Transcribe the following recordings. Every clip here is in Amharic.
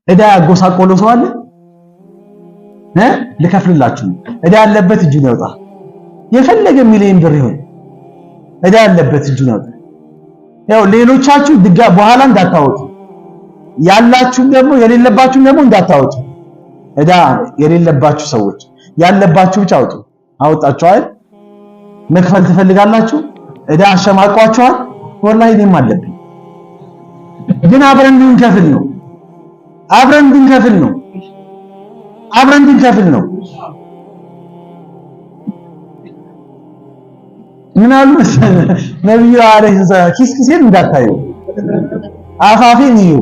እዳ ያጎሳቆለው ሰው አለ ልከፍልላችሁ እዳ ያለበት እጁን ያውጣ የፈለገ ሚሊዮን ብር ይሁን እዳ ያለበት እጁን ያውጣ ያው ሌሎቻችሁ በኋላ እንዳታወጡ ያላችሁ ደግሞ የሌለባችሁ ደግሞ እንዳታወጡ እዳ የሌለባችሁ ሰዎች ያለባችሁ ብቻ አውጡ አውጣችሁ አይደል መክፈል ትፈልጋላችሁ እዳ አሸማቋችኋል ወላሂ እኔም አለብኝ ግን አብረን እንከፍል ነው አብረን እንከፍል ነው ምን አሉ ነብዩ አለይሂ ሰላም ኪስኪሴን እንዳታዩ አፋፊን እዩ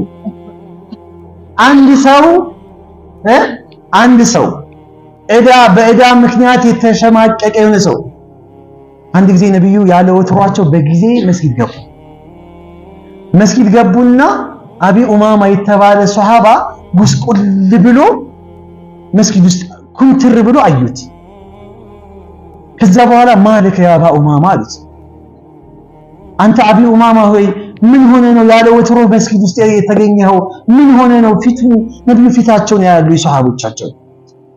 አንድ ሰው በእዳ ምክንያት የተሸማቀቀ የሆነ ሰው አንድ ጊዜ ነብዩ ያለ ወትሯቸው በጊዜ መስጊድ ገቡና አቢ ኡማማ የተባለ ሱሐባ ጉስቁል ብሎ መስጊድ ውስጥ ኩንትር ብሎ አዩት ከዛ በኋላ ማለከ ያ አባ ኡማማ አሉት አንተ አቢ ኡማማ ሆይ ምን ሆነ ነው ያለ ወትሮ መስጊድ ውስጥ የተገኘው ምን ሆነ ነው ፊቱ ነብዩ ፊታቸውን ያያሉ የሱሐቦቻቸው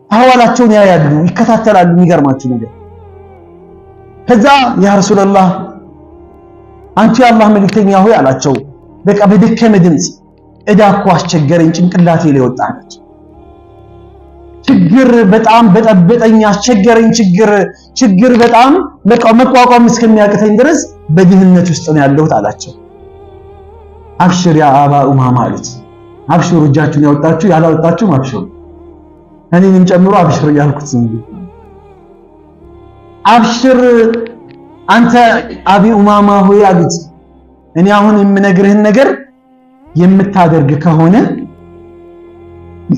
አህዋላቸውን ያያሉ ይከታተላሉ የሚገርማችሁ ነገር ከዛ ያ ረሱላህ አንቺ የአላህ መልእክተኛ ሆይ አላቸው በቃ በደከመ ድምጽ እዳ እኮ አስቸገረኝ ጭንቅላቴ ላይ ወጣች ችግር በጣም በጠበጠኝ አስቸገረኝ ችግር በጣም በቃ መቋቋም እስከሚያቅተኝ ድረስ በድህነት ውስጥ ነው ያለሁት አላቸው አብሽር ያ አባ ኡማማ አሉት አብሽሩ እጃችሁን ያወጣችሁ ያላወጣችሁ አብሽሩ እኔንም ጨምሮ አብሽር ያልኩት አብሽር አንተ አቢ ኡማማ ሆይ አሉት እኔ አሁን የምነግርህን ነገር የምታደርግ ከሆነ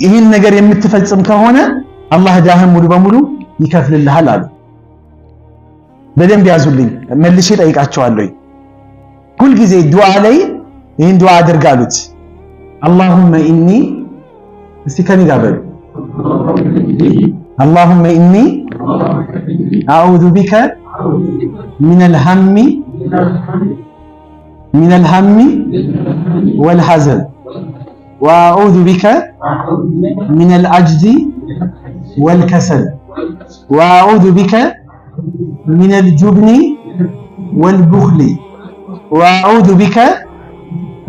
ይህን ነገር የምትፈጽም ከሆነ አላህ ዳህም ሙሉ በሙሉ ይከፍልልሃል አሉ በደንብ ያዙልኝ መልሼ ጠይቃቸዋለሁ ሁሉ ጊዜ ዱዓ ላይ ይህን ዱዓ አድርጋሉት اللهم إني استكاني قابل اللهم إني أعوذ بك من الهم والحزن وأعوذ بك من العجز والكسل وأعوذ بك من الجبن والبخل وأعوذ بك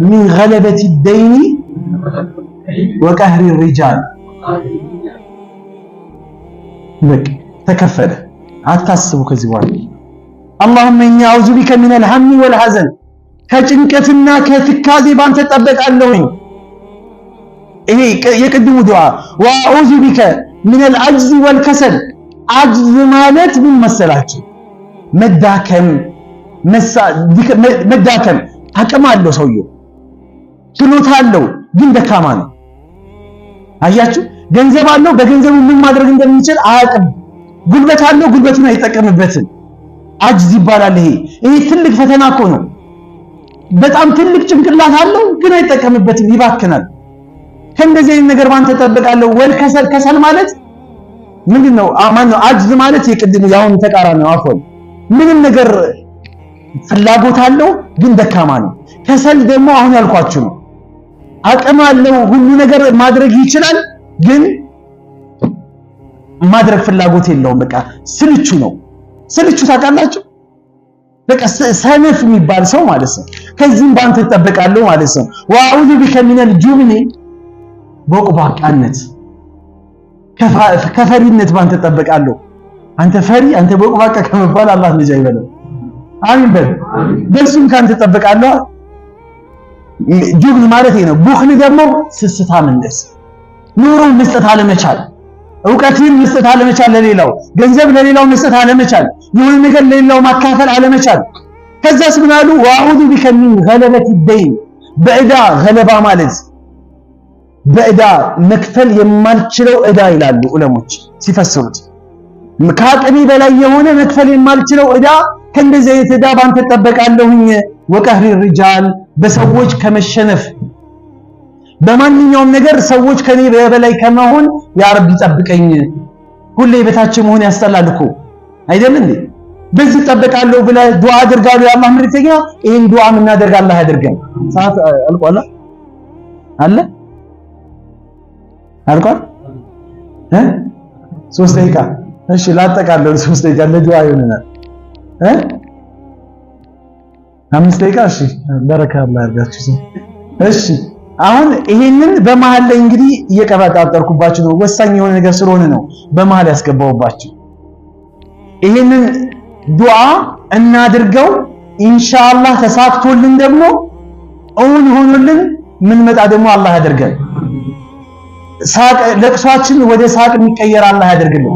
من غلبة الدين وقهر الرجال بك تكفل አታስቡ ከዚህ በኋላ اللهم اني اعوذ بك من الهم والحزن ከጭንቀትና ከትካዜ ባንተ ተጠበቃለሁኝ ይሄ የቅድሙ ዱዓ واعوذ بك من العجز والكسل عجز ማለት ምን መሰላችሁ መዳከም አቅም አለው ሰውየው ችሎታ አለው ግን ደካማ ነው አያችሁ ገንዘብ አለው በገንዘቡ ምን ማድረግ እንደሚችል አያውቅም ጉልበት አለው ጉልበቱን አይጠቀምበትም አጅዝ ይባላል ይሄ ትልቅ ፈተና እኮ ነው በጣም ትልቅ ጭንቅላት አለው ግን አይጠቀምበትም ይባክናል ከእንደዚህ አይነት ነገር ባንተ ተጠብቃለሁ ከሰል ማለት ምንድነው ማነው አጅዝ ማለት የቅድሙ ያውን ተቃራኒ ነው አፎን ምንም ነገር ፍላጎት አለው ግን ደካማ ነው ከሰል ደግሞ አሁን ያልኳችሁ ነው አቅም አለው ሁሉ ነገር ማድረግ ይችላል ግን ማድረግ ፍላጎት የለውም በቃ ስልቹ ነው ስልቹ ታውቃላችሁ በቃ ሰነፍ የሚባል ሰው ማለት ነው ከዚህም ባንተ ተጠብቃለሁ ማለት ነው ወአዑዙ ቢከ ሚነል ጁብኒ ቦቅባቃነት ከፈሪነት ባንተ ተጠብቃለሁ አንተ ፈሪ አንተ ቦቅባቃ ከመባል አላህ ልጅ አይበለም አሚን በል በሱም ካንተ ተጠብቃለሁ ጁብን ማለት ነው ቡኽል ደግሞ ስስታምነት ኑሮ መስጠት አለመቻል ዕውቀትን መስጠት አለመቻል ለሌላው ገንዘብ ለሌላው መስጠት አለመቻል የሆነ ነገር ለሌላው ማካፈል አለመቻል ከዛስ ምን አሉ ወአዑዙ ቢከ ሚን ገለበት الدين በእዳ ገለባ ማለት በእዳ መክፈል የማልችለው እዳ ይላሉ ዑለሞች ሲፈስሩት ከአቅሜ በላይ የሆነ መክፈል የማልችለው እዳ ከእንደዚህ አይነት እዳ ባንተ ተጠበቃለሁኝ ወቀህሪ الرجال በሰዎች ከመሸነፍ በማንኛውም ነገር ሰዎች ከኔ በላይ ከመሆን ያ ረቢ ጠብቀኝ ሁሌ በታች መሆን ያስጠላልኩ አይደል እንዴ በዚህ ተጠበቃለሁ ብለ ዱዓ አድርጋሉ የአላህ መልእክተኛ ይሄን ዱዓ ምን እናደርግ አላህ ያድርገን ሰዓት አልቋል አለ አልቋል 3 ደቂቃ እሺ ላጠቃለሁ 3 ደቂቃ ለዱዓ ይሆነናል 5 ደቂቃ እሺ በረካ አላህ ያርጋችሁ እሺ አሁን ይሄንን በመሃል ላይ እንግዲህ እየቀባጣጠርኩባችሁ ነው ወሳኝ የሆነ ነገር ስለሆነ ነው በመሃል ያስገባውባችሁ ይሄንን ዱዓ እናድርገው ኢንሻአላህ ተሳክቶልን ደግሞ እውን ሆኖልን ምን መጣ ደግሞ አላህ ያደርጋል ሳቅ ለቅሷችን ወደ ሳቅ የሚቀየር አላህ ያደርግልን